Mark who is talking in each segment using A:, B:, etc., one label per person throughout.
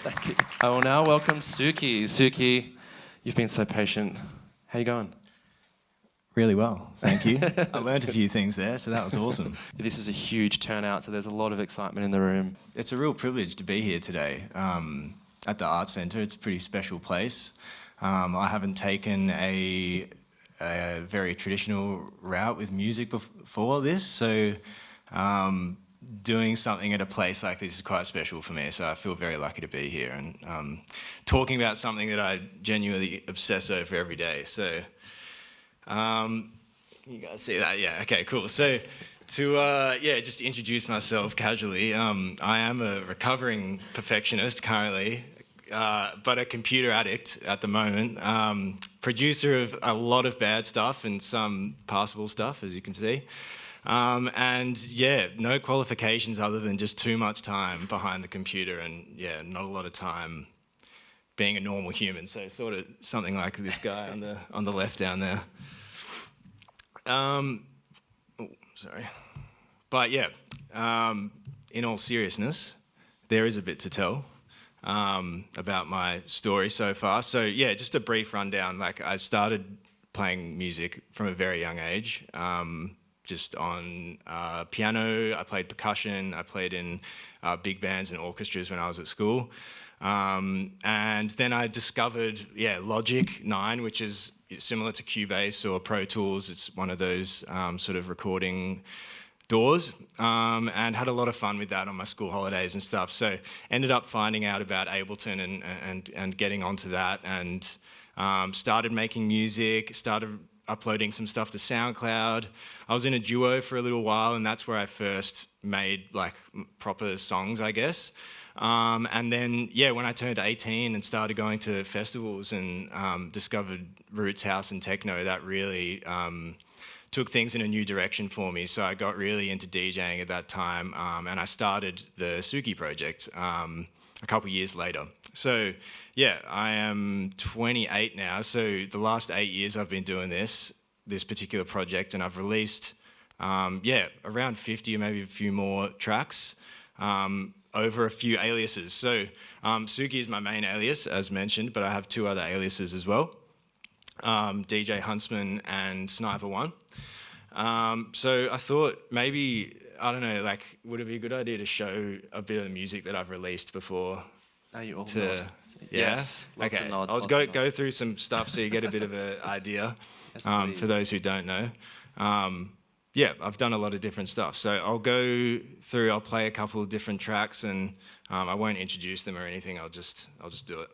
A: Thank you. I will now welcome Suki. Suki, you've been so patient. How you going?
B: Really well, thank you. I learned a few things there, so that was awesome.
A: This is a huge turnout, so there's a lot of excitement in the room.
B: It's a real privilege to be here today at the Arts Centre. It's a pretty special place. I haven't taken a very traditional route with music before this, so doing something at a place like this is quite special for me, so I feel very lucky to be here and talking about something that I genuinely obsess over every day. So, you guys see that? Yeah, okay, cool. So, to just introduce myself casually, I am a recovering perfectionist currently, but a computer addict at the moment. Producer of a lot of bad stuff and some passable stuff, as you can see. And yeah, no qualifications other than just too much time behind the computer and yeah, not a lot of time being a normal human. So sort of something like this guy on the left down there. Sorry. But yeah, in all seriousness, there is a bit to tell about my story so far. So yeah, just a brief rundown. Like I started playing music from a very young age. Just on piano, I played percussion, I played in big bands and orchestras when I was at school. And then I discovered, Logic 9, which is similar to Cubase or Pro Tools. It's one of those sort of recording DAWs, and had a lot of fun with that on my school holidays and stuff. So ended up finding out about Ableton and getting onto that and started making music, started uploading some stuff to SoundCloud. I was in a duo for a little while, and that's where I first made like proper songs, I guess. And then, when I turned 18 and started going to festivals and discovered Roots House and techno, that really took things in a new direction for me. So I got really into DJing at that time, and I started the Suki project a couple of years later. So I am 28 now. So the last 8 years I've been doing this particular project, and I've released around 50 or maybe a few more tracks over a few aliases. So Suki is my main alias, as mentioned, but I have two other aliases as well, DJ Huntsman and Sniper One. So I thought maybe, I don't know, like, would it be a good idea to show a bit of the music that I've released before?
A: You all
B: to,
A: Yes.
B: Okay.
A: Nods,
B: I'll go through some stuff so you get a bit of an idea.
A: Yes,
B: for those who don't know. I've done a lot of different stuff. So I'll go through. I'll play a couple of different tracks, and I won't introduce them or anything. I'll just do it.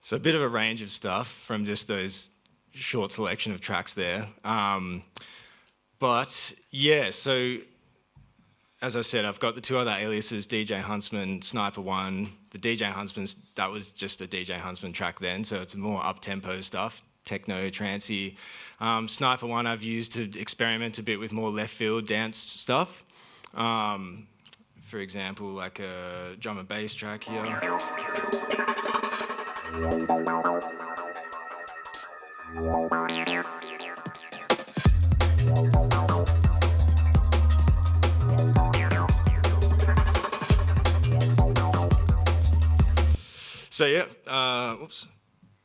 B: So a bit of a range of stuff from just those short selection of tracks there. So as I said, I've got the two other aliases, DJ Huntsman, Sniper One. The DJ Huntsman's, that was just a DJ Huntsman track then, so it's more up-tempo stuff, techno, trancey. Sniper One I've used to experiment a bit with more left-field dance stuff. For example, like a drum and bass track here. So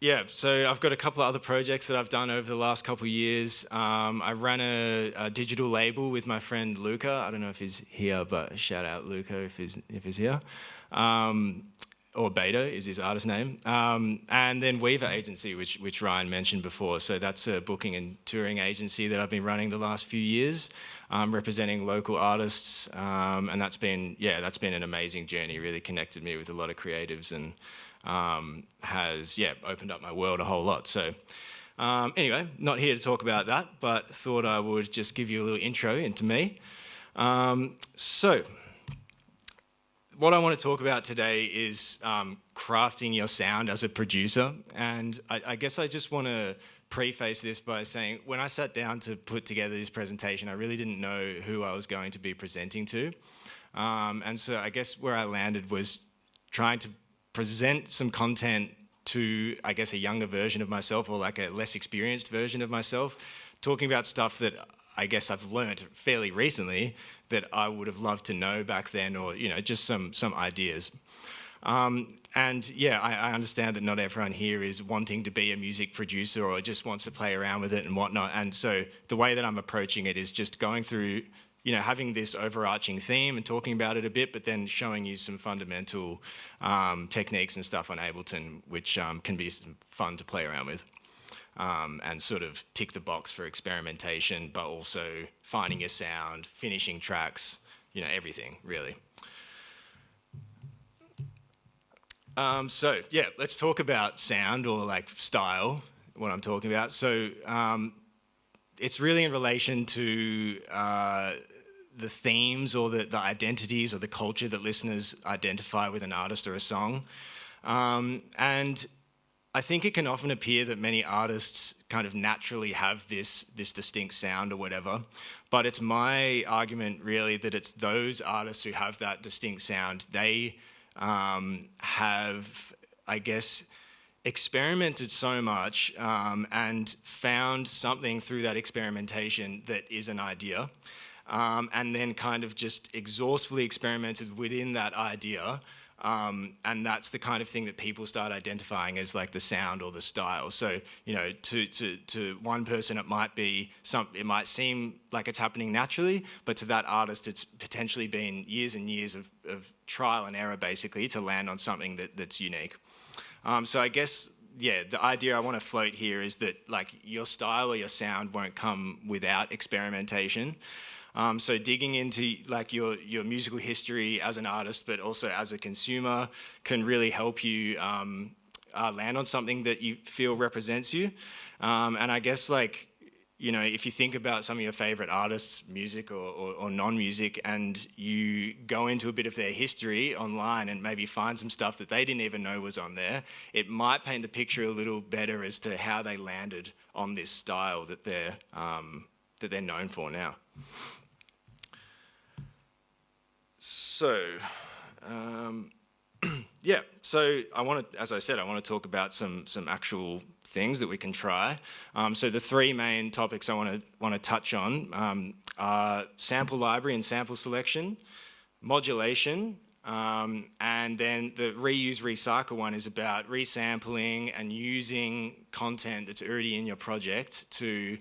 B: Yeah, so I've got a couple of other projects that I've done over the last couple of years. I ran a digital label with my friend Luca. I don't know if he's here, but shout out Luca if he's here. Or Beta is his artist name. And then Weaver Agency, which Ryan mentioned before. So that's a booking and touring agency that I've been running the last few years, representing local artists. And that's been an amazing journey. Really connected me with a lot of creatives and has opened up my world a whole lot. So anyway, not here to talk about that, but thought I would just give you a little intro into me. So what I want to talk about today is crafting your sound as a producer. And I guess I just want to preface this by saying when I sat down to put together this presentation, I really didn't know who I was going to be presenting to. And so I guess where I landed was trying to present some content to, I guess, a younger version of myself, or like a less experienced version of myself, talking about stuff that I guess I've learned fairly recently that I would have loved to know back then, or just some ideas. And yeah, I understand that not everyone here is wanting to be a music producer or just wants to play around with it and whatnot. And so the way that I'm approaching it is just going through, having this overarching theme and talking about it a bit, but then showing you some fundamental techniques and stuff on Ableton, which can be fun to play around with. And sort of tick the box for experimentation, but also finding your sound, finishing tracks, everything, really. So, yeah, let's talk about sound, or like style, what I'm talking about. So it's really in relation to the themes or the identities or the culture that listeners identify with an artist or a song. And I think it can often appear that many artists kind of naturally have this distinct sound or whatever, but it's my argument really that it's those artists who have that distinct sound, they have, I guess, experimented so much and found something through that experimentation that is an idea, and then kind of just exhaustively experimented within that idea. And that's the kind of thing that people start identifying as like the sound or the style. So, to one person it might seem like it's happening naturally, but to that artist it's potentially been years and years of trial and error basically to land on something that's unique. So I guess, yeah, the idea I want to float here is that like your style or your sound won't come without experimentation. So digging into like your musical history as an artist, but also as a consumer, can really help you land on something that you feel represents you. And I guess like, if you think about some of your favorite artists, music or non-music, and you go into a bit of their history online and maybe find some stuff that they didn't even know was on there, it might paint the picture a little better as to how they landed on this style that they're known for now. So, yeah. So as I said, I want to talk about some actual things that we can try. So the three main topics I want to touch on are sample library and sample selection, modulation, and then the reuse recycle one is about resampling and using content that's already in your project to,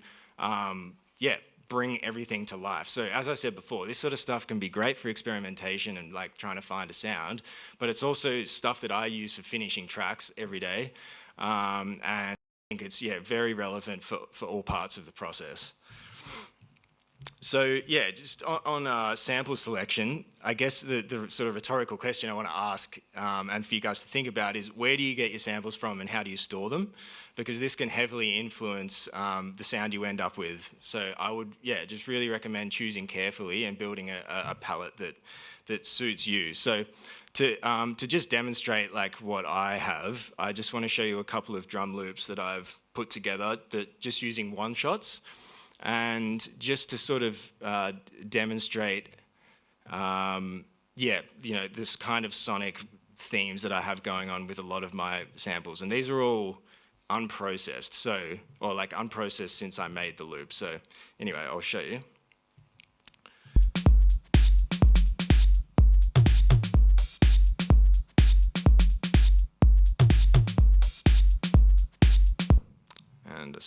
B: bring everything to life. So as I said before, this sort of stuff can be great for experimentation and like trying to find a sound, but it's also stuff that I use for finishing tracks every day. And I think it's very relevant for all parts of the process. So yeah, just on sample selection, I guess the sort of rhetorical question I want to ask and for you guys to think about is, where do you get your samples from and how do you store them? Because this can heavily influence the sound you end up with. So I would just really recommend choosing carefully and building a palette that suits you. So to just demonstrate like what I have, I just want to show you a couple of drum loops that I've put together that just using one shots. And just to sort of demonstrate, this kind of sonic themes that I have going on with a lot of my samples. And these are all unprocessed, unprocessed since I made the loop. So anyway, I'll show you.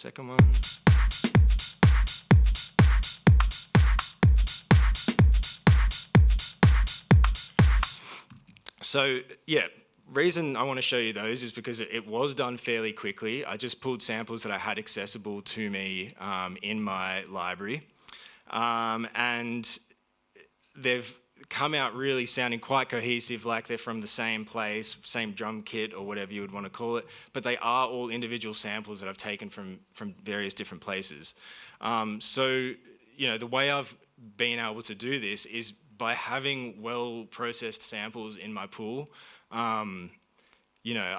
B: second one. So, yeah, reason I want to show you those is because it was done fairly quickly. I just pulled samples that I had accessible to me in my library. And they've come out really sounding quite cohesive, like they're from the same place, same drum kit or whatever you would want to call it, but they are all individual samples that I've taken from various different places. So, the way I've been able to do this is by having well-processed samples in my pool. I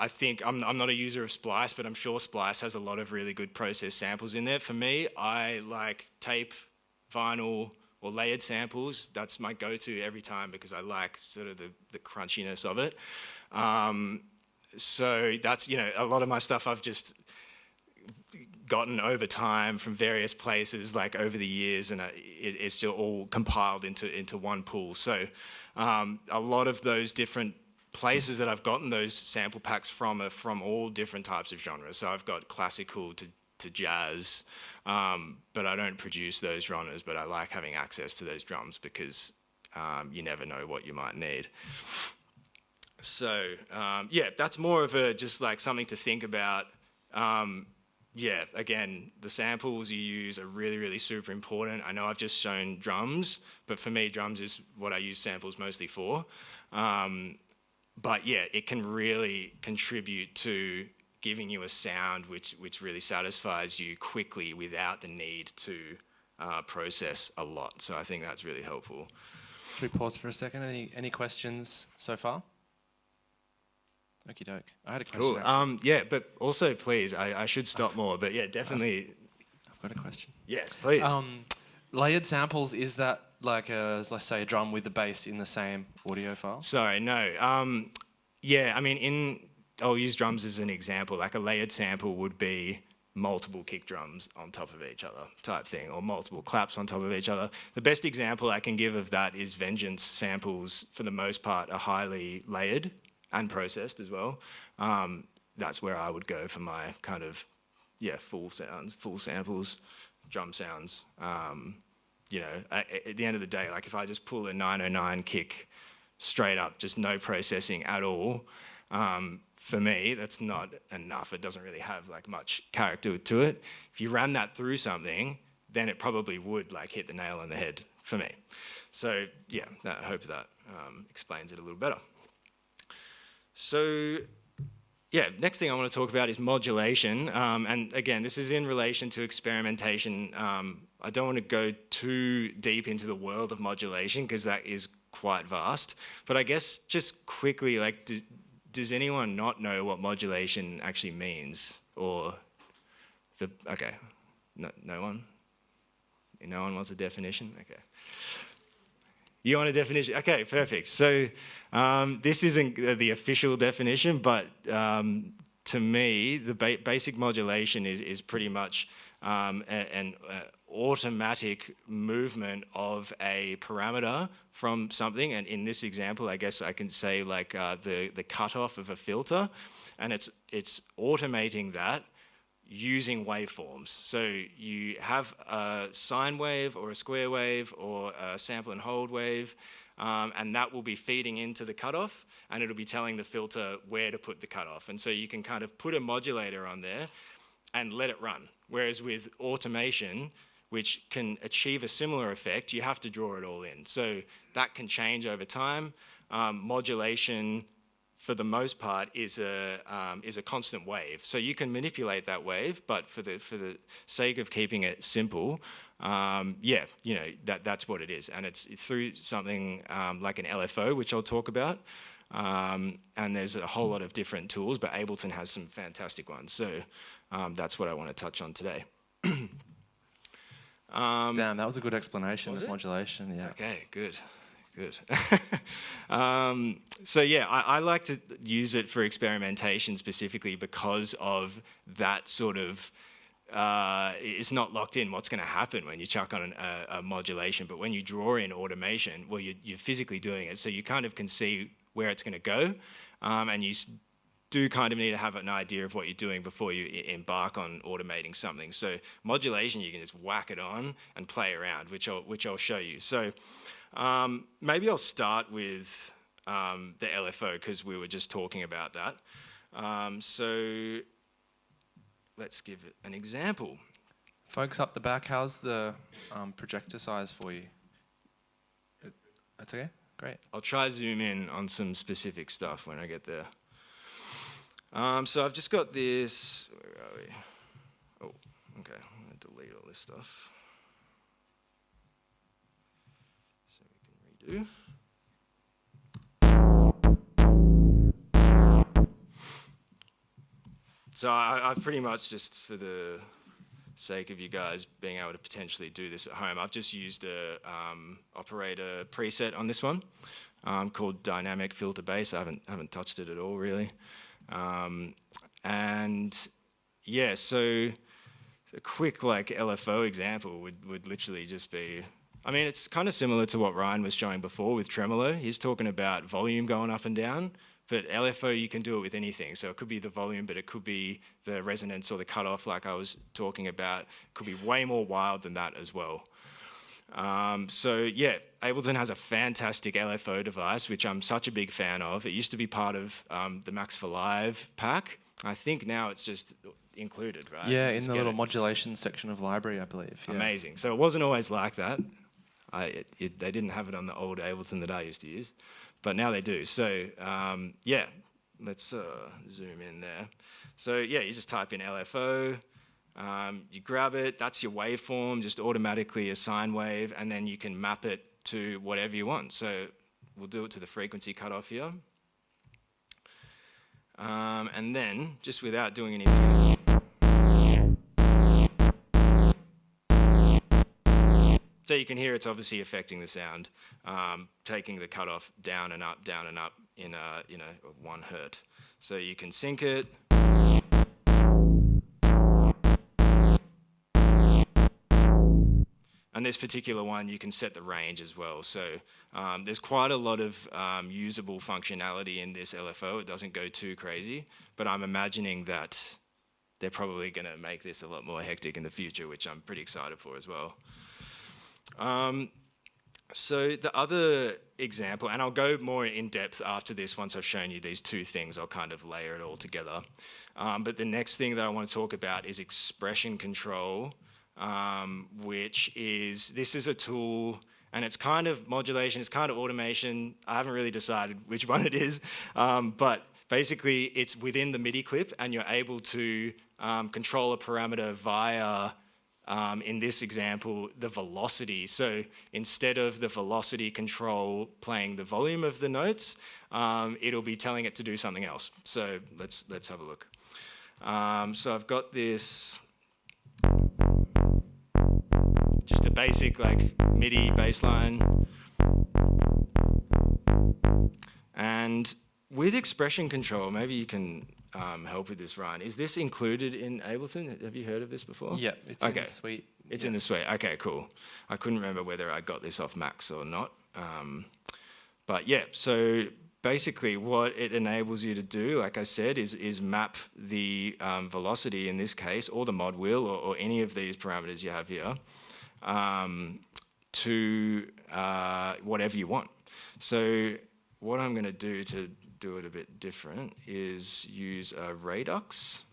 B: think I'm not a user of Splice, but I'm sure Splice has a lot of really good processed samples in there. For me, I like tape, vinyl, or layered samples. That's my go-to every time because I like sort of the crunchiness of it. So that's, a lot of my stuff I've just gotten over time from various places, like over the years, and it's still all compiled into one pool. So a lot of those different places that I've gotten those sample packs from are from all different types of genres. So I've got classical to jazz, but I don't produce those genres, but I like having access to those drums because you never know what you might need. So that's more of just like something to think about. Again, the samples you use are really, really super important. I know I've just shown drums, but for me, drums is what I use samples mostly for. But yeah, it can really contribute to giving you a sound which really satisfies you quickly without the need to process a lot. So I think that's really helpful.
A: Should we pause for a second? Any questions so far? Okie doke. I had a question.
B: Cool. But also, please, I should stop more. But yeah, definitely.
A: I've got a question.
B: Yes, please.
A: Layered samples, is that like let's say a drum with the bass in the same audio file?
B: Sorry, no. I mean, I'll use drums as an example. Like a layered sample would be multiple kick drums on top of each other type thing, or multiple claps on top of each other. The best example I can give of that is Vengeance samples, for the most part, are highly layered and processed as well. That's where I would go for my kind of, full sounds, full samples, drum sounds. At the end of the day, like if I just pull a 909 kick straight up, just no processing at all, for me, that's not enough. It doesn't really have like much character to it. If you ran that through something, then it probably would like hit the nail on the head for me. So I hope that explains it a little better. So next thing I want to talk about is modulation. And again, this is in relation to experimentation. I don't want to go too deep into the world of modulation because that is quite vast. But I guess just quickly, like, does anyone not know what modulation actually means? Or no one? No one wants a definition? Okay. You want a definition? Okay, perfect. So this isn't the official definition, but to me, the basic modulation is pretty much an automatic movement of a parameter from something. And in this example, I guess I can say like the cutoff of a filter, and it's automating that using waveforms. So you have a sine wave or a square wave or a sample and hold wave, and that will be feeding into the cutoff, and it'll be telling the filter where to put the cutoff. And so you can kind of put a modulator on there and let it run. Whereas with automation, which can achieve a similar effect, you have to draw it all in. So that can change over time. Modulation, for the most part, is a constant wave. So you can manipulate that wave, but for the sake of keeping it simple, that's what it is. And it's through something like an LFO, which I'll talk about. And there's a whole lot of different tools, but Ableton has some fantastic ones. So that's what I want to touch on today.
A: Damn, that was a good explanation of modulation. Yeah.
B: Okay, good. I like to use it for experimentation specifically because of that sort of, it's not locked in what's going to happen when you chuck on a modulation, but when you draw in automation, well, you're physically doing it, so you kind of can see where it's going to go, and you do kind of need to have an idea of what you're doing before you embark on automating something. So modulation, you can just whack it on and play around, which I'll show you. So maybe I'll start with the LFO because we were just talking about that. So let's give it an example.
A: Folks up the back, how's the projector size for you? That's okay? Great.
B: I'll try zoom in on some specific stuff when I get there. So I've just got this, where are we? Oh, okay, I'm gonna delete all this stuff. So we can redo. So I've pretty much just, for the sake of you guys being able to potentially do this at home, I've just used a operator preset on this one called Dynamic Filter Bass. I haven't touched it at all really. And yeah, so a quick like LFO example would literally just be, I mean, it's kind of similar to what Ryan was showing before with tremolo. He's talking about volume going up and down, but LFO, you can do it with anything. So it could be the volume, but it could be the resonance or the cutoff like I was talking about. It could be way more wild than that as well. So yeah, Ableton has a fantastic LFO device, which I'm such a big fan of. It used to be part of the Max for Live pack. I think now it's just included, right?
A: Yeah, in the little modulation section of library, I believe. Yeah.
B: Amazing. So it wasn't always like that. They didn't have it on the old Ableton that I used to use, but now they do. So yeah, let's zoom in there. So yeah, you just type in LFO. You grab it, that's your waveform, just automatically a sine wave, and then you can map it to whatever you want. So we'll do it to the frequency cutoff here. And then, just without doing anything, so you can hear it's obviously affecting the sound, taking the cutoff down and up in a 1 hertz. So you can sync it. And this particular one, you can set the range as well. So there's quite a lot of usable functionality in this LFO. It doesn't go too crazy, but I'm imagining that they're probably going to make this a lot more hectic in the future, which I'm pretty excited for as well. So the other example, and I'll go more in depth after this once I've shown you these two things, I'll kind of layer it all together. But the next thing that I want to talk about is expression control. Which is, this is a tool, and it's kind of modulation, it's kind of automation. I haven't really decided which one it is, but basically it's within the MIDI clip, and you're able to control a parameter via, in this example, the velocity. So instead of the velocity control playing the volume of the notes, it'll be telling it to do something else. So let's have a look. So I've got this, just a basic like MIDI bassline. And with expression control, maybe you can help with this, Ryan. Is this included in Ableton? Have you heard of this before?
A: Yeah, it's in the suite.
B: It's in the suite. Okay, cool. I couldn't remember whether I got this off Max or not. But yeah, so basically what it enables you to do, like I said, is map the velocity in this case, or the mod wheel, or any of these parameters you have here, to whatever you want. So what I'm going to do to do it a bit different is use a Redux,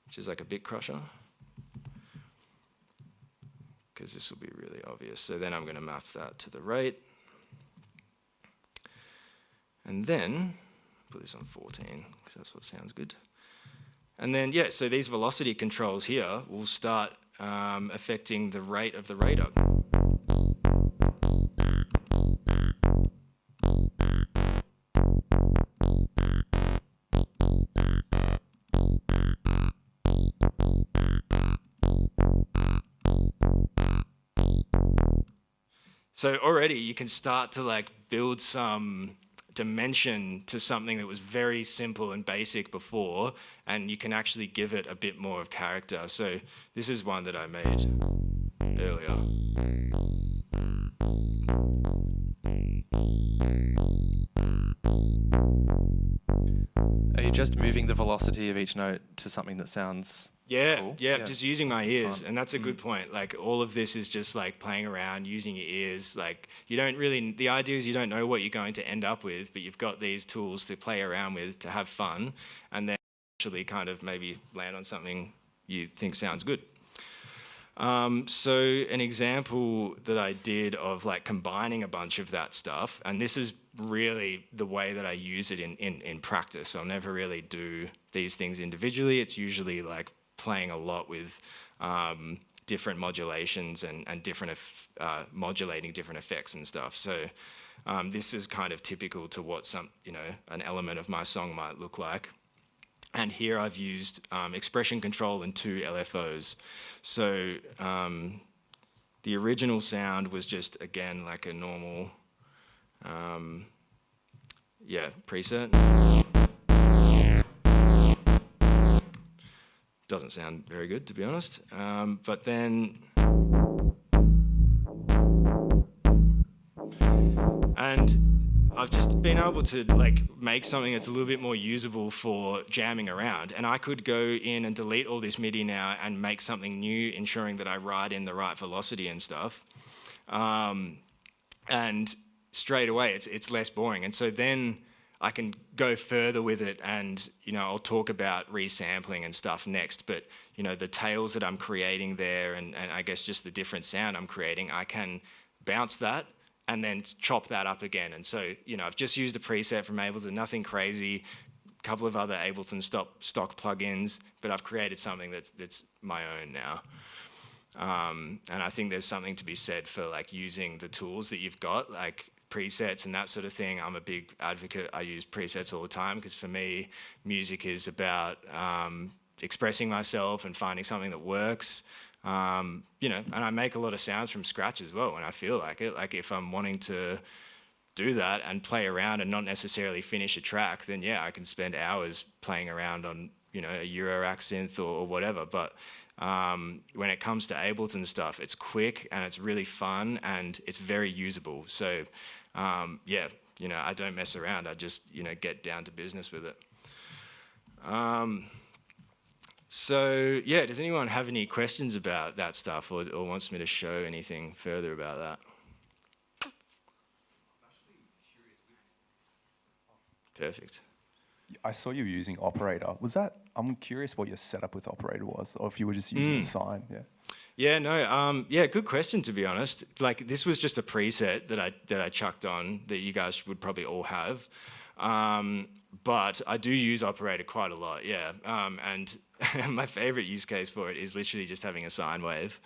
B: which is like a bit crusher, because this will be really obvious. So then I'm going to map that to the rate. And then put this on 14, because that's what sounds good. And then, yeah, so these velocity controls here will start affecting the rate of the radar. So already you can start to like build some dimension to something that was very simple and basic before, and you can actually give it a bit more of character. So this is one that I made earlier.
A: Are you just moving the velocity of each note to something that sounds cool?
B: Yeah, just using my ears.
A: fun.
B: And that's a good point. Like all of this is just like playing around, using your ears. Like you don't really, the idea is you don't know what you're going to end up with, but you've got these tools to play around with, to have fun, and then actually kind of maybe land on something you think sounds good. So an example that I did of like combining a bunch of that stuff, and this is really the way that I use it in practice. I'll never really do these things individually. It's usually like playing a lot with different modulations and different modulating different effects and stuff. So this is kind of typical to what an element of my song might look like. And here I've used expression control and 2 LFOs. So the original sound was just, again, like a normal, preset. Doesn't sound very good, to be honest. But then, and I've just been able to like make something that's a little bit more usable for jamming around. And I could go in and delete all this MIDI now and make something new, ensuring that I ride in the right velocity and stuff. And straight away, it's less boring. And so then I can go further with it, and I'll talk about resampling and stuff next. But the tails that I'm creating there, and I guess just the different sound I'm creating, I can bounce that and then chop that up again. And so, I've just used a preset from Ableton, nothing crazy, a couple of other Ableton stock plugins, but I've created something that's my own now. And I think there's something to be said for like using the tools that you've got, like presets and that sort of thing. I'm a big advocate. I use presets all the time because for me, music is about expressing myself and finding something that works. And I make a lot of sounds from scratch as well when I feel like it. Like if I'm wanting to do that and play around and not necessarily finish a track, then yeah, I can spend hours playing around on, a Euro synth or whatever. But when it comes to Ableton stuff, it's quick and it's really fun and it's very usable. So I don't mess around. I just, get down to business with it. So, does anyone have any questions about that stuff or wants me to show anything further about that? Perfect.
C: I saw you using Operator. I'm curious what your setup with Operator was, or if you were just using a sign,
B: good question, to be honest. Like, this was just a preset that I chucked on that you guys would probably all have. But I do use Operator quite a lot, and my favorite use case for it is literally just having a sine wave,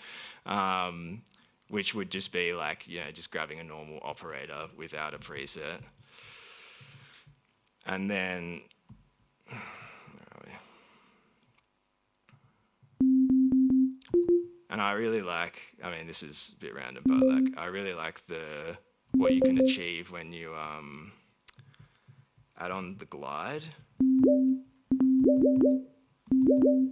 B: which would just be like, just grabbing a normal operator without a preset. And then, where are we? And I really like, this is a bit random, but like, I really like what you can achieve when you add on the glide.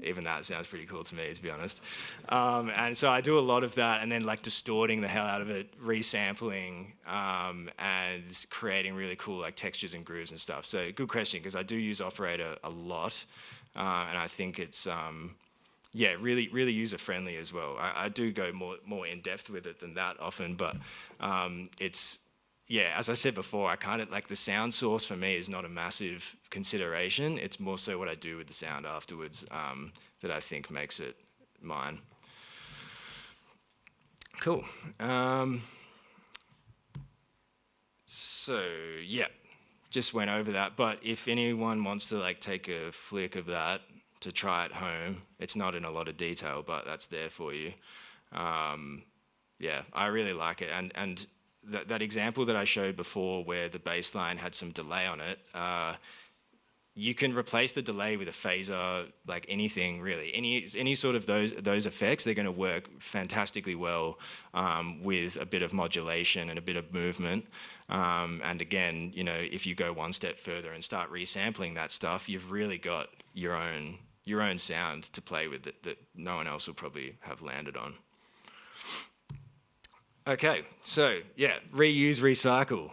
B: Even that sounds pretty cool to me, to be honest. And so I do a lot of that, and then like distorting the hell out of it, resampling, and creating really cool like textures and grooves and stuff. So good question, because I do use Operator a lot, and I think it's really, really user friendly as well. I do go more in depth with it than that often, but it's. Yeah, as I said before, I kind of like the sound source for me is not a massive consideration. It's more so what I do with the sound afterwards that I think makes it mine. Cool. Just went over that. But if anyone wants to like take a flick of that to try at home, it's not in a lot of detail, but that's there for you. I really like it. And that example that I showed before where the bass line had some delay on it, you can replace the delay with a phaser, like anything really. Any sort of those effects, they're going to work fantastically well with a bit of modulation and a bit of movement. And again, if you go one step further and start resampling that stuff, you've really got your own sound to play with that no one else will probably have landed on. Okay, so reuse, recycle.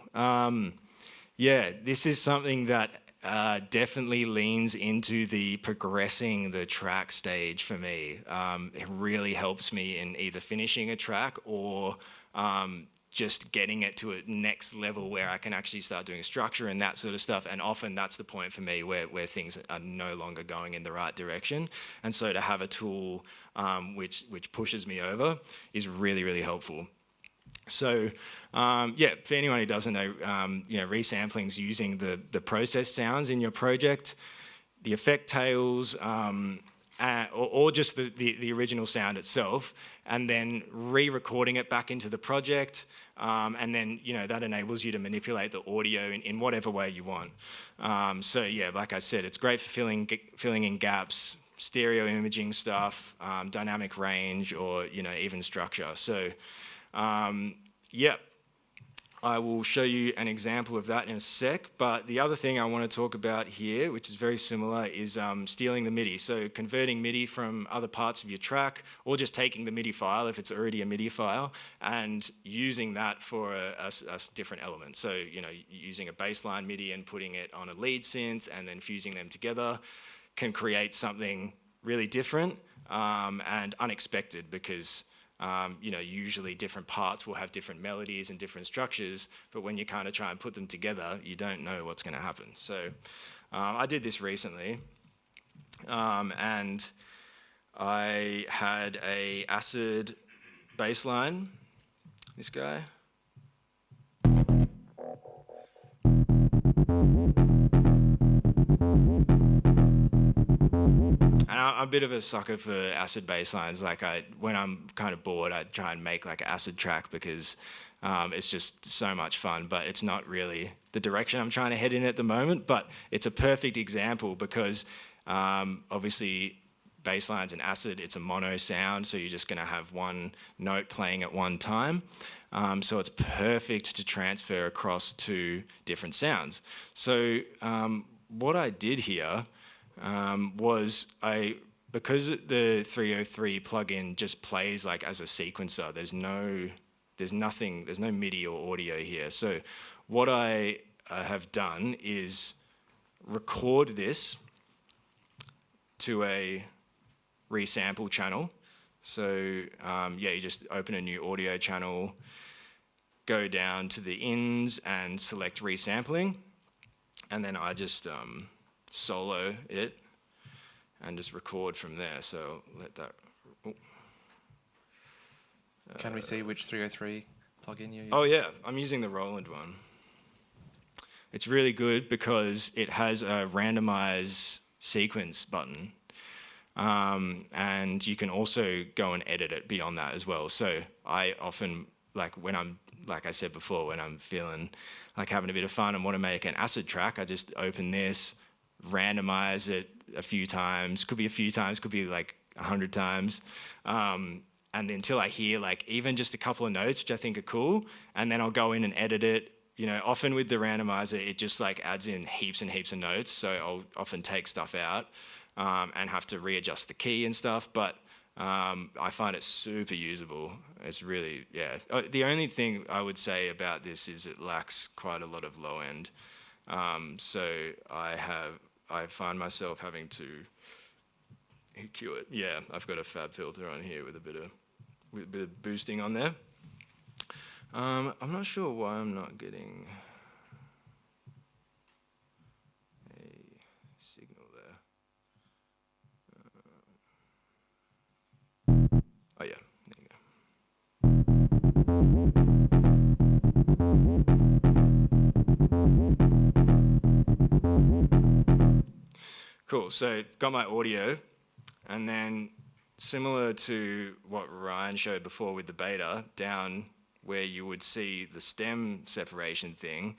B: This is something that definitely leans into the progressing the track stage for me. It really helps me in either finishing a track or just getting it to a next level where I can actually start doing structure and that sort of stuff. And often that's the point for me where things are no longer going in the right direction. And so to have a tool which pushes me over is really, really helpful. So, yeah, for anyone who doesn't know, resampling is using the process sounds in your project, the effect tails, or just the original sound itself, and then re-recording it back into the project, and then that enables you to manipulate the audio in whatever way you want. So yeah, like I said, it's great for filling in gaps, stereo imaging stuff, dynamic range, or even structure. So. Yeah, I will show you an example of that in a sec, but the other thing I want to talk about here, which is very similar, is stealing the MIDI. So converting MIDI from other parts of your track, or just taking the MIDI file if it's already a MIDI file, and using that for a different element. So, using a bassline MIDI and putting it on a lead synth and then fusing them together can create something really different and unexpected, because usually different parts will have different melodies and different structures, but when you kind of try and put them together, you don't know what's going to happen. So I did this recently, and I had a acid bass line, this guy. And I'm a bit of a sucker for acid bass lines. Like when I'm kind of bored, I try and make like an acid track because it's just so much fun, but it's not really the direction I'm trying to head in at the moment. But it's a perfect example because obviously bass lines and acid, it's a mono sound, so you're just going to have one note playing at one time. So it's perfect to transfer across to different sounds. So what I did here was because the 303 plugin just plays like as a sequencer, there's no MIDI or audio here. So what I have done is record this to a resample channel. So you just open a new audio channel, go down to the ins and select resampling, and then I just solo it and just record from there. So let that.
A: Can we see which 303 plugin you're using?
B: Oh yeah, I'm using the Roland one. It's really good because it has a randomize sequence button, and you can also go and edit it beyond that as well. So I often, like I said before, when I'm feeling like having a bit of fun and want to make an acid track, I just open this, randomize it a few times, could be like 100 times, and until I hear like even just a couple of notes, which I think are cool, and then I'll go in and edit it. Often with the randomizer, it just like adds in heaps and heaps of notes, so I'll often take stuff out and have to readjust the key and stuff, but I find it super usable. It's really, yeah. The only thing I would say about this is it lacks quite a lot of low end. So I find myself having to EQ it. Yeah, I've got a fab filter on here with a bit of boosting on there. I'm not sure why I'm not getting a signal there. Oh yeah, there you go. Cool, so got my audio, and then similar to what Ryan showed before with the beta, down where you would see the stem separation thing,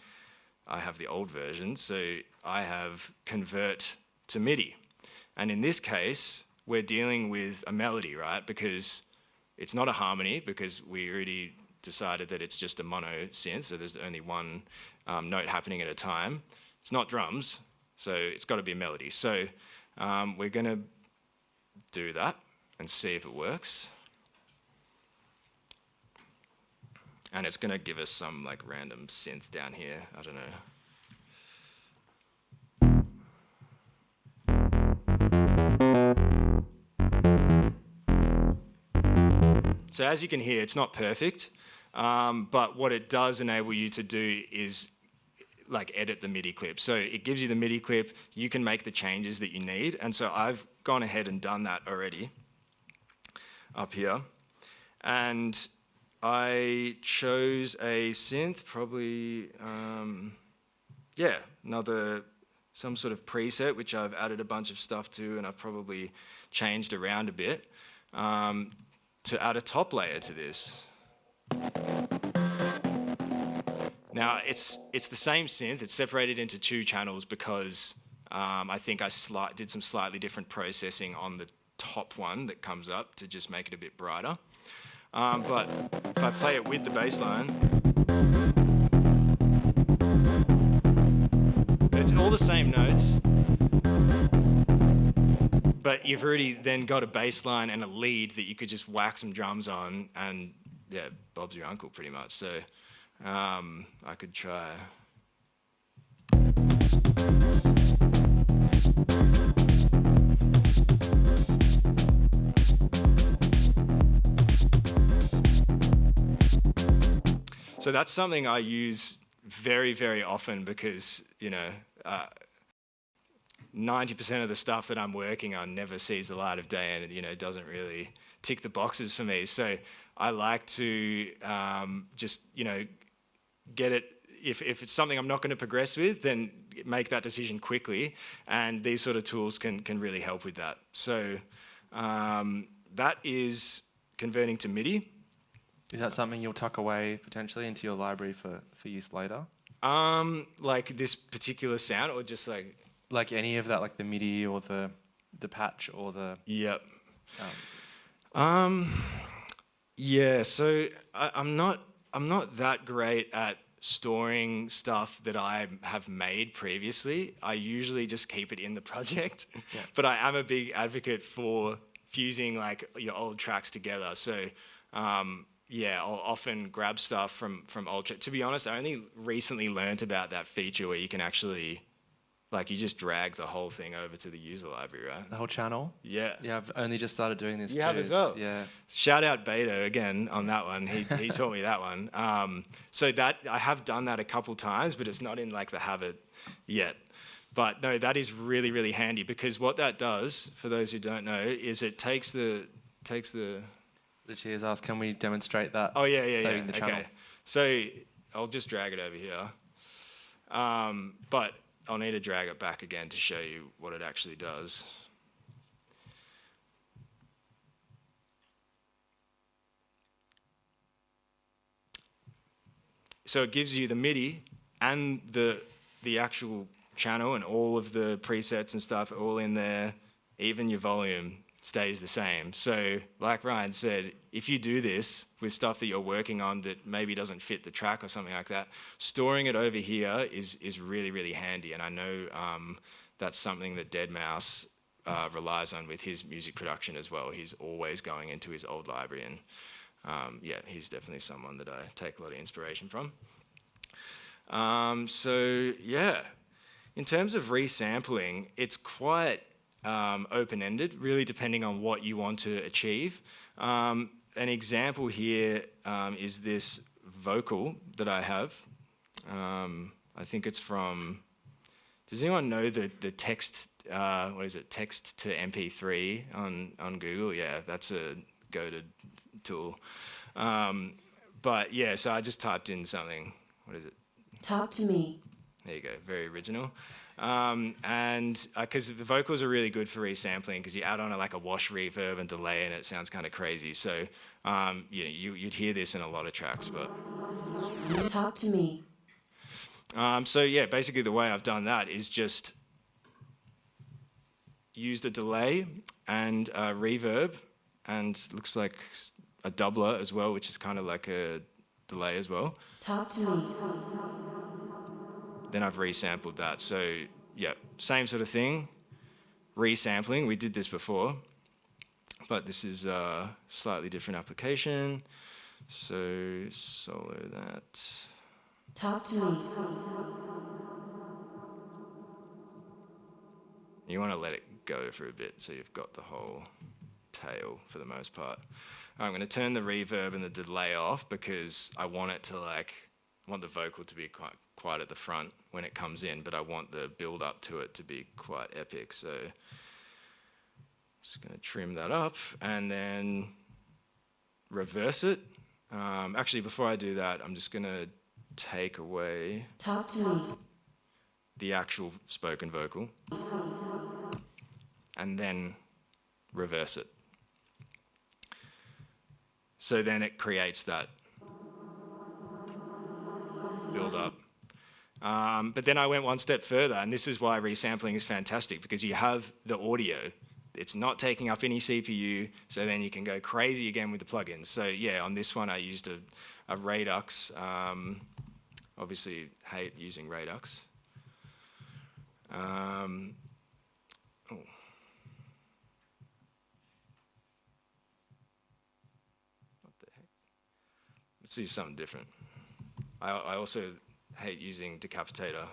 B: I have the old version, so I have convert to MIDI. And in this case, we're dealing with a melody, right? Because it's not a harmony, because we already decided that it's just a mono synth, so there's only one note happening at a time. It's not drums, so it's got to be a melody. So we're going to do that and see if it works. And it's going to give us some like random synth down here. I don't know. So as you can hear, it's not perfect, but what it does enable you to do is like edit the MIDI clip. So it gives you the MIDI clip, you can make the changes that you need. And so I've gone ahead and done that already up here. And I chose a synth, probably, some sort of preset, which I've added a bunch of stuff to, and I've probably changed around a bit to add a top layer to this. Now, it's the same synth. It's separated into 2 channels because I think I did some slightly different processing on the top one that comes up to just make it a bit brighter. But if I play it with the bass line, it's all the same notes, but you've already then got a bass line and a lead that you could just whack some drums on, and yeah, Bob's your uncle pretty much. So I could try. So that's something I use very, very often because, 90% of the stuff that I'm working on never sees the light of day, and it doesn't really tick the boxes for me. So I like to just get it. If it's something I'm not going to progress with, then make that decision quickly, and these sort of tools can really help with that. So that is converting to MIDI.
A: Is that something you'll tuck away potentially into your library for use later?
B: Like this particular sound, or just
A: like any of that, like the MIDI or the patch or the.
B: Yep. Yeah. So I'm not that great at storing stuff that I have made previously. I usually just keep it in the project. Yeah. But I am a big advocate for fusing like your old tracks together. So. Yeah, I'll often grab stuff from old tracks. To be honest, I only recently learnt about that feature where you can actually, you just drag the whole thing over to the user library, right?
A: The whole channel?
B: Yeah.
A: Yeah, I've only just started doing this too.
B: You have as well?
A: Yeah.
B: Shout out Beta again on that one. He taught me that one. So that I have done that a couple times, but it's not in the habit yet. But no, that is really, really handy, because what that does, for those who don't know, is it takes the
A: The Cheers asked, can we demonstrate that?
B: Oh, yeah.
A: Saving the channel.
B: Okay. So I'll just drag it over here. But I'll need to drag it back again to show you what it actually does. So it gives you the MIDI and the actual channel, and all of the presets and stuff are all in there, even your volume stays the same. So like Ryan said, if you do this with stuff that you're working on that maybe doesn't fit the track or something like that, storing it over here is really, really handy. And I know that's something that Deadmau5 relies on with his music production as well. He's always going into his old library, and he's definitely someone that I take a lot of inspiration from. In terms of resampling, it's quite open-ended, really depending on what you want to achieve. An example here is this vocal that I have. I think it's from, does anyone know the text, text to MP3 on Google? Yeah, that's a go-to tool. So I just typed in something, what is it?
D: Talk to me.
B: There you go, very original. And because the vocals are really good for resampling, because you add on a wash reverb and delay, and it sounds kind of crazy. So you'd hear this in a lot of tracks. But
D: talk to me.
B: Basically the way I've done that is just used a delay and a reverb, and looks like a doubler as well, which is kind of like a delay as well.
D: Talk to me.
B: Then I've resampled that. So, same sort of thing. Resampling, we did this before, but this is a slightly different application. So, solo that.
D: Talk to me.
B: You want to let it go for a bit so you've got the whole tail for the most part. I'm going to turn the reverb and the delay off because I want it to I want the vocal to be quite at the front when it comes in, but I want the build up to it to be quite epic. So just going to trim that up and then reverse it. Actually, before I do that, I'm just going to take away
D: Talk to me.
B: the actual spoken vocal and then reverse it. So then it creates that build up. But then I went one step further, and this is why resampling is fantastic, because you have the audio. It's not taking up any CPU, so then you can go crazy again with the plugins. So yeah, on this one I used a Redux. Obviously hate using Redux. Let's do something different. I also hate using Decapitator.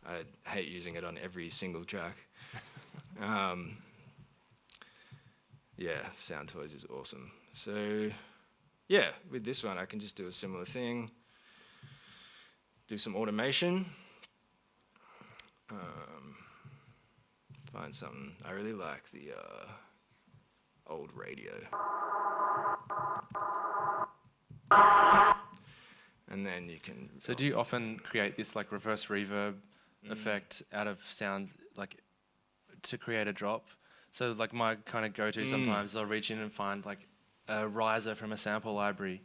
B: I hate using it on every single track. Yeah, Sound Toys is awesome. So yeah, with this one I can just do a similar thing. Do some automation. Find something. I really like the old radio. And then you can...
A: So do you often create this like reverse reverb effect out of sounds like to create a drop? So like my kind of go-to sometimes is I'll reach in and find like a riser from a sample library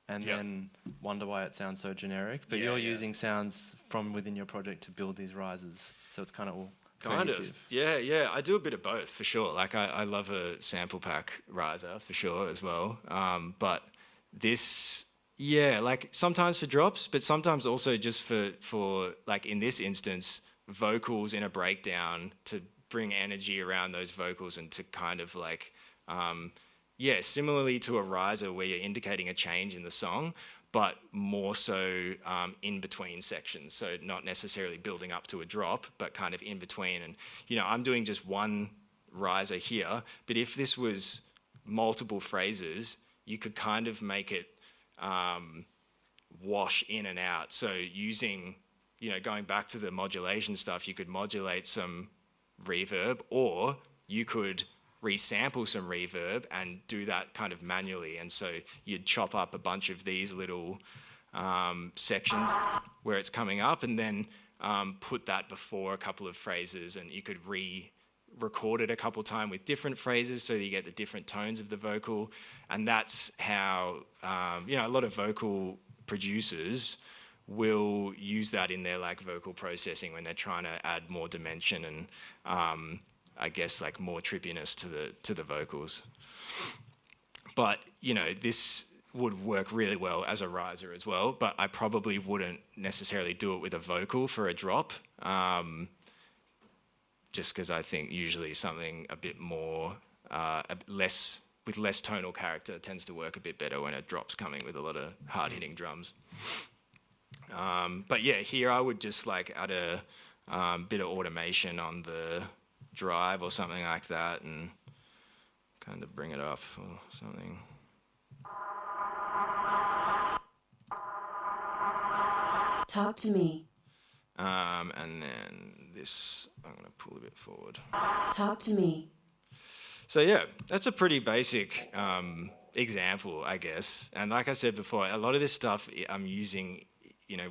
A: and then wonder why it sounds so generic. But you're using sounds from within your project to build these risers. So it's kind of all cohesive.
B: Yeah. I do a bit of both for sure. Like I love a sample pack riser for sure as well. But this... Yeah, like sometimes for drops, but sometimes also just for like in this instance, vocals in a breakdown to bring energy around those vocals and to kind of like, similarly to a riser where you're indicating a change in the song, but more so in between sections. So not necessarily building up to a drop, but kind of in between. And, I'm doing just one riser here, but if this was multiple phrases, you could kind of make it wash in and out. So using, going back to the modulation stuff, you could modulate some reverb, or you could resample some reverb and do that kind of manually. And so you'd chop up a bunch of these little sections where it's coming up and then put that before a couple of phrases, and you could record it a couple times with different phrases so that you get the different tones of the vocal. And that's how a lot of vocal producers will use that in their like vocal processing when they're trying to add more dimension and I guess like more trippiness to the vocals. But this would work really well as a riser as well, but I probably wouldn't necessarily do it with a vocal for a drop. Just because I think usually something a bit more, with less tonal character tends to work a bit better when a drop's coming with a lot of hard-hitting drums. But yeah, here I would just like add a bit of automation on the drive or something like that and kind of bring it up or something.
D: Talk to me.
B: And then this, I'm going to pull a bit forward.
D: Talk to me.
B: So yeah, that's a pretty basic example, I guess. And like I said before, a lot of this stuff I'm using,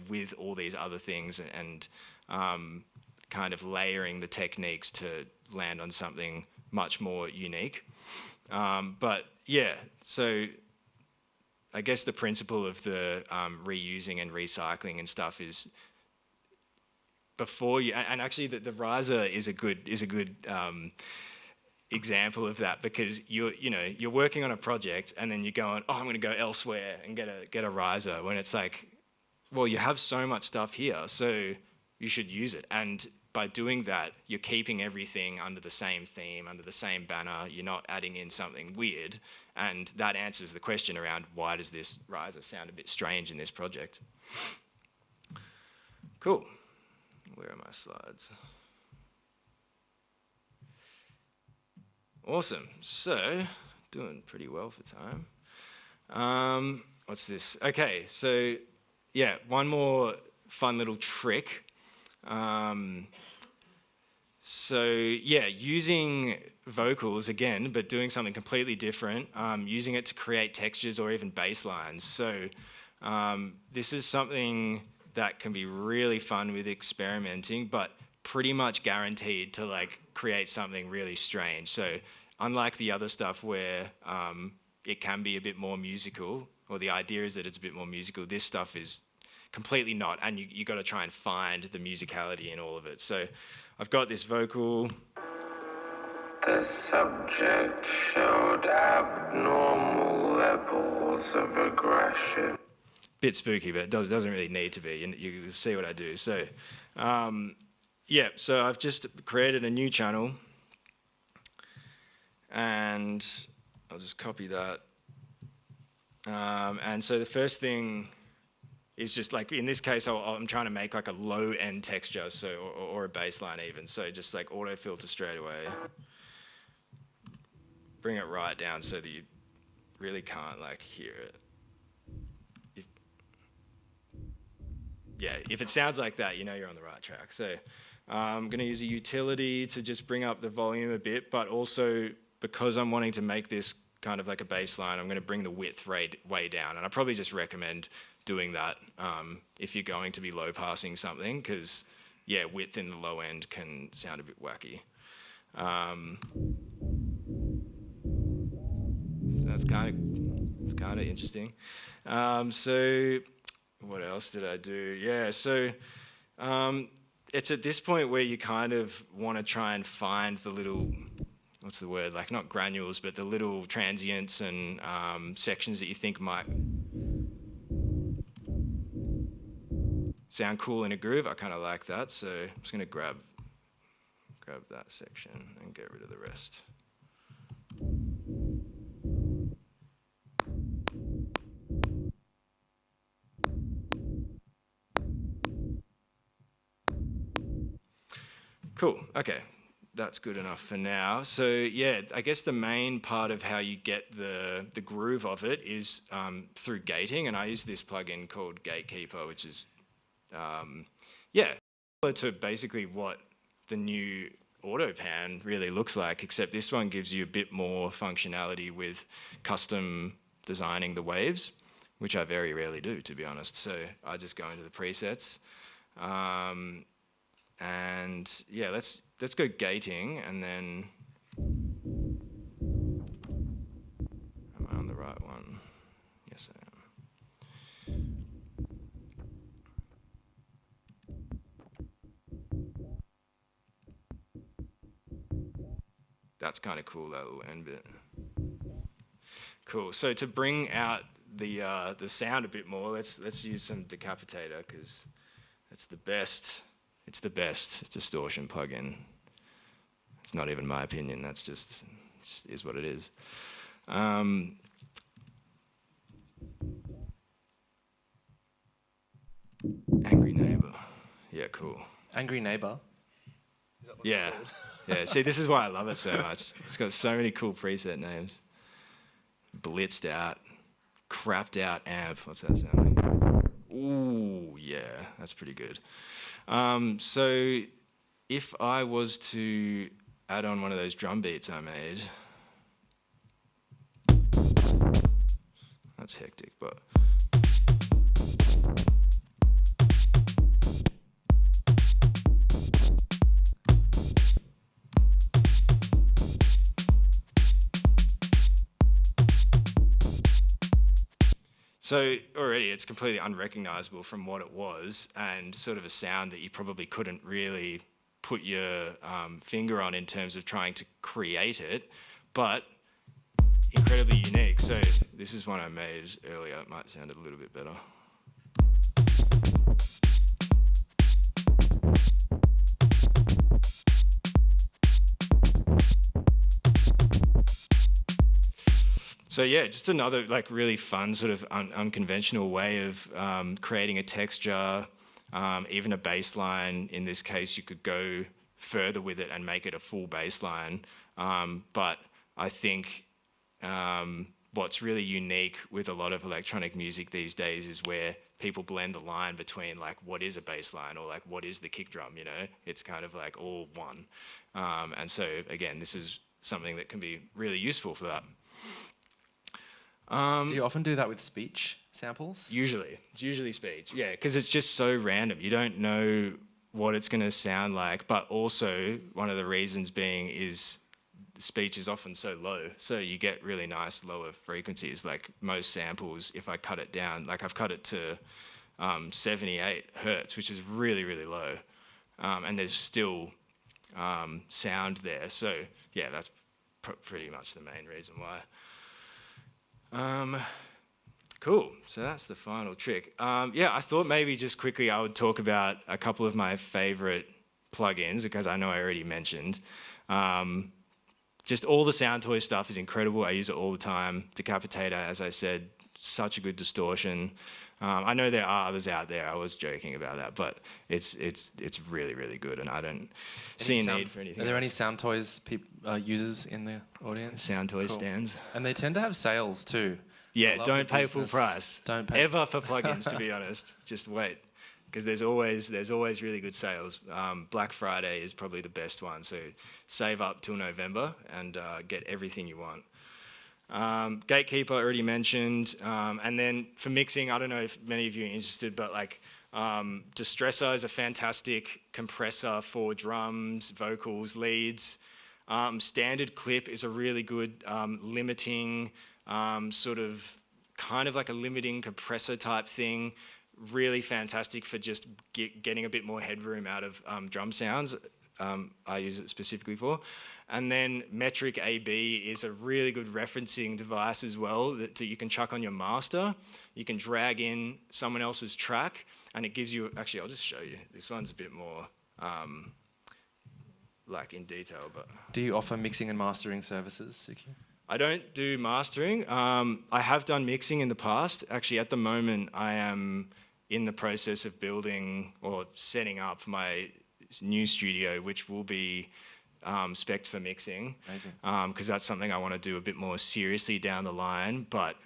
B: with all these other things and kind of layering the techniques to land on something much more unique. But yeah, so I guess the principle of the reusing and recycling and stuff is before you, and actually the riser is a good example of that, because you're working on a project and then you're going, I'm going to go elsewhere and get a riser, when it's like, well, you have so much stuff here, so you should use it. And by doing that, you're keeping everything under the same theme, under the same banner. You're not adding in something weird, and that answers the question around why does this riser sound a bit strange in this project. Cool. Where are my slides? Awesome. So, doing pretty well for time. What's this? Okay, so yeah, one more fun little trick. So yeah, using vocals again, but doing something completely different, using it to create textures or even bass lines. So this is something that can be really fun with experimenting, but pretty much guaranteed to like create something really strange. So unlike the other stuff where it can be a bit more musical, or the idea is that it's a bit more musical, this stuff is completely not, and you got to try and find the musicality in all of it. So I've got this vocal.
E: The subject showed abnormal levels of aggression.
B: Bit spooky, but it doesn't really need to be. You see what I do. So, yeah, so I've just created a new channel, and I'll just copy that. And so the first thing is just like, in this case, I'm trying to make like a low end texture, so or a bass line even. So just like auto filter straight away. Bring it right down so that you really can't like hear it. If it sounds like that, you know you're on the right track. So I'm going to use a utility to just bring up the volume a bit, but also because I'm wanting to make this kind of like a bass line, I'm going to bring the width way down. And I probably just recommend doing that if you're going to be low passing something, because yeah, width in the low end can sound a bit wacky. That's kind of interesting. So what else did I do? Yeah, so it's at this point where you kind of want to try and find the little, what's the word, like not granules, but the little transients and sections that you think might sound cool in a groove. I kind of like that, so I'm just going to grab that section and get rid of the rest. Cool, okay, that's good enough for now. So yeah, I guess the main part of how you get the groove of it is through gating, and I use this plugin called Gatekeeper, which is, similar to basically what the new AutoPan really looks like, except this one gives you a bit more functionality with custom designing the waves, which I very rarely do, to be honest. So I just go into the presets. And yeah, let's go gating, and then am I on the right one? Yes, I am. That's kind of cool, that little end bit. Cool. So to bring out the sound a bit more, let's use some Decapitator, because it's the best. It's the best distortion plugin. It's not even my opinion. That's just is what it is. Angry Neighbor. Yeah, cool.
A: Angry Neighbor.
B: Yeah. Yeah. See, this is why I love it so much. It's got so many cool preset names. Blitzed out, crapped out amp. What's that sound like? Ooh, yeah, that's pretty good. So if I was to add on one of those drum beats I made, that's hectic, but so already it's completely unrecognizable from what it was, and sort of a sound that you probably couldn't really put your finger on in terms of trying to create it, but incredibly unique. So this is one I made earlier. It might sound a little bit better. So yeah, just another like really fun sort of unconventional way of creating a texture, even a bass line. In this case, you could go further with it and make it a full bass line. But I think what's really unique with a lot of electronic music these days is where people blend the line between like what is a bass line or like what is the kick drum, you know? It's kind of like all one. And so again, this is something that can be really useful for that.
A: Do you often do that with speech samples?
B: It's usually speech, yeah, because it's just so random. You don't know what it's going to sound like, but also one of the reasons being is speech is often so low, so you get really nice lower frequencies. Like most samples, if I cut it down, like I've cut it to 78 hertz, which is really, really low, and there's still sound there. So yeah, that's pretty much the main reason why. Cool, so that's the final trick. Yeah, I thought maybe just quickly I would talk about a couple of my favorite plugins, because I know I already mentioned. Just all the Sound Toy stuff is incredible. I use it all the time. Decapitator, as I said, such a good distortion. I know there are others out there. I was joking about that, but it's really, really good, and I don't see a need for anything
A: Are there
B: else.
A: any Sound Toys users in the audience?
B: Sound Toy stands?
A: And they tend to have sales too.
B: Yeah,
A: love
B: don't
A: the
B: pay full
A: business.
B: price.
A: Don't pay
B: ever for plugins, to be honest. Just wait, because there's always really good sales. Black Friday is probably the best one, so save up till November and get everything you want. Gatekeeper already mentioned, and then for mixing, I don't know if many of you are interested, but like Distressor is a fantastic compressor for drums, vocals, leads. Standard Clip is a really good limiting sort of kind of like a limiting compressor type thing. Really fantastic for just getting a bit more headroom out of drum sounds. I use it specifically for. And then Metric AB is a really good referencing device as well that you can chuck on your master. You can drag in someone else's track and it gives you, actually I'll just show you. This one's a bit more like in detail. But
A: Do you offer mixing and mastering services, Suki?
B: I don't do mastering. I have done mixing in the past. Actually, at the moment, I am in the process of building or setting up my new studio, which will be spec'd for mixing.
A: Amazing.
B: Because that's something I want to do a bit more seriously down the line. But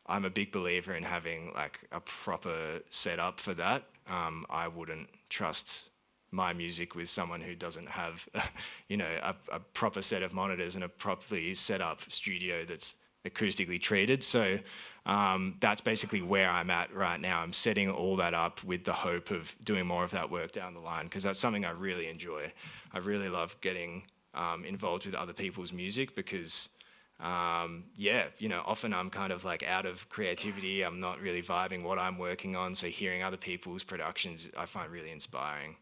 B: I'm a big believer in having like a proper setup for that. I wouldn't trust my music with someone who doesn't have, a proper set of monitors and a properly set up studio that's acoustically treated. So that's basically where I'm at right now. I'm setting all that up with the hope of doing more of that work down the line, because that's something I really enjoy. I really love getting involved with other people's music because, often I'm kind of like out of creativity. I'm not really vibing what I'm working on. So hearing other people's productions, I find really inspiring.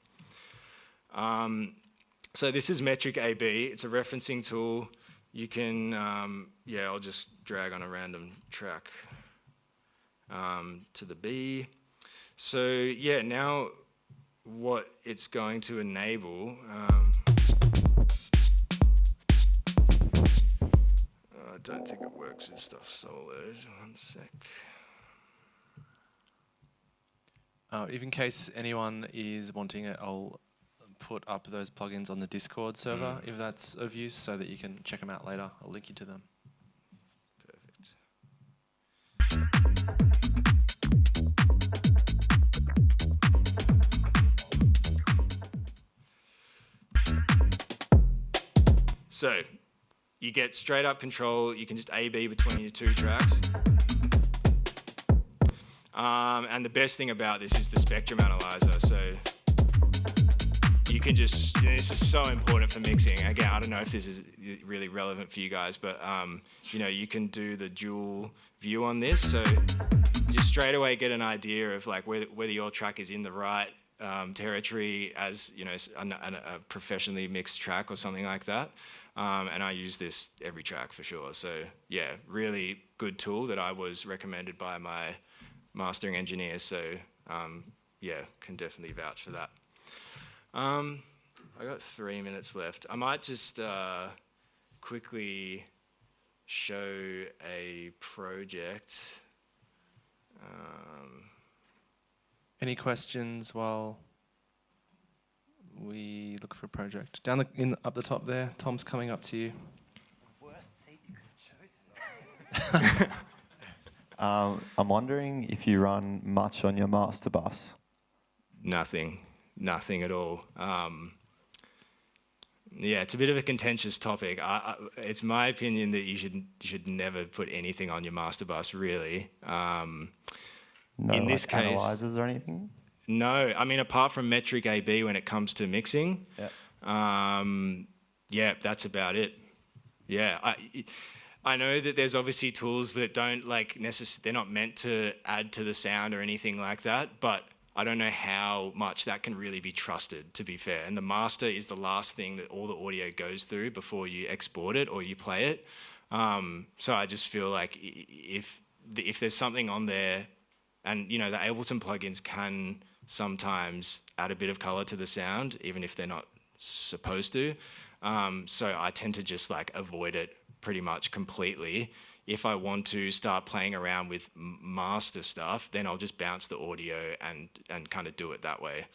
B: So this is Metric AB. It's a referencing tool. You can, I'll just drag on a random track to the B. So yeah, now what it's going to enable, I don't think it works with stuff soloed. One sec.
A: If in case anyone is wanting it, I'll put up those plugins on the Discord server if that's of use, so that you can check them out later. I'll link you to them.
B: Perfect. So you get straight up control. You can just A/B between your two tracks. And the best thing about this is the spectrum analyzer. So you can just, this is so important for mixing. Again, I don't know if this is really relevant for you guys, but you can do the dual view on this. So just straight away get an idea of like whether your track is in the right territory as, a professionally mixed track or something like that. And I use this every track for sure. So yeah, really good tool that I was recommended by my mastering engineer. So can definitely vouch for that. I got 3 minutes left. I might just quickly show a project.
A: Any questions while we look for a project? Up the top there, Tom's coming up to you.
F: Worst seat you
C: I'm wondering if you run much on your master bus.
B: Nothing at all. Yeah, it's a bit of a contentious topic. It's my opinion that you should never put anything on your master bus, really.
C: No,
B: in this
C: like
B: case,
C: analyzers or anything?
B: no. I mean, apart from metric AB when it comes to mixing, yeah, that's about it. Yeah, I know that there's obviously tools that don't like they're not meant to add to the sound or anything like that, but I don't know how much that can really be trusted, to be fair. And the master is the last thing that all the audio goes through before you export it or you play it. So I just feel like if there's something on there, and you know the Ableton plugins can sometimes add a bit of color to the sound, even if they're not supposed to. So I tend to just like avoid it pretty much completely. If I want to start playing around with master stuff, then I'll just bounce the audio and kind of do it that way.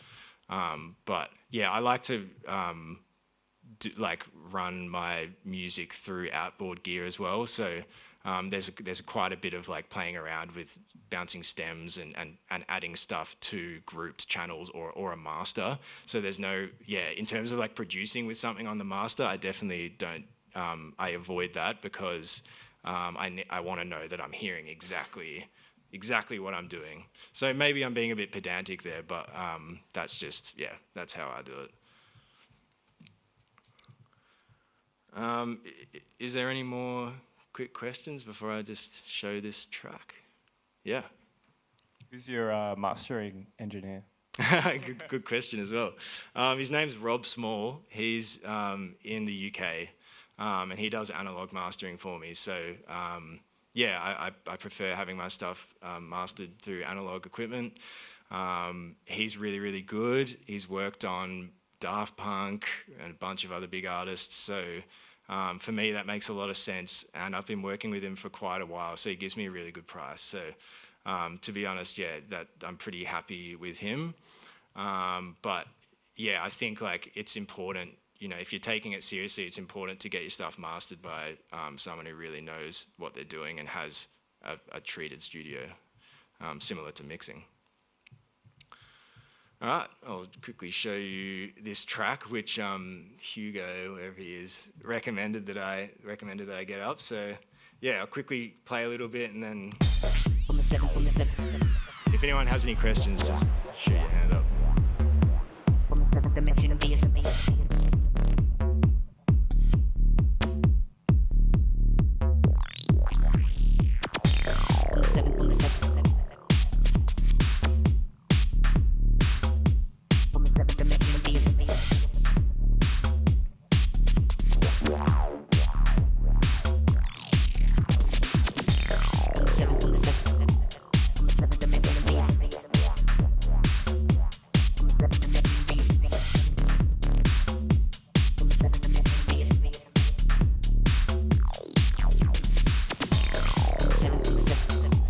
B: But yeah, I like to run my music through outboard gear as well. So there's quite a bit of like playing around with bouncing stems and adding stuff to grouped channels or a master. So there's no, in terms of like producing with something on the master, I definitely don't, I avoid that because I want to know that I'm hearing exactly what I'm doing. So maybe I'm being a bit pedantic there, but that's just, that's how I do it. Is there any more quick questions before I just show this track? Yeah.
F: Who's your mastering engineer?
B: Good question as well. His name's Rob Small. He's in the UK, and he does analog mastering for me. So I prefer having my stuff mastered through analog equipment. He's really, really good. He's worked on Daft Punk and a bunch of other big artists. So for me, that makes a lot of sense. And I've been working with him for quite a while, so he gives me a really good price. So to be honest, that I'm pretty happy with him. But I think like it's important, you know, if you're taking it seriously, it's important to get your stuff mastered by someone who really knows what they're doing and has a treated studio, similar to mixing. All right, I'll quickly show you this track, which Hugo, wherever he is, recommended that I get up. So I'll quickly play a little bit, and then if anyone has any questions, just shoot your hand up.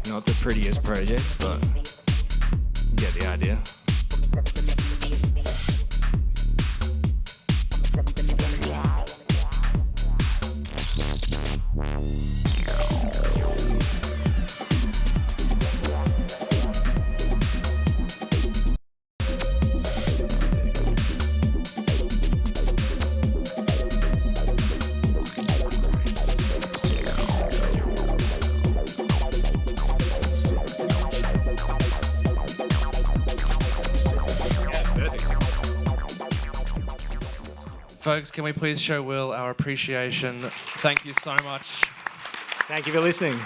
B: Not the prettiest project, but you get the idea.
A: Folks, can we please show Will our appreciation? Thank you so much.
B: Thank you for listening.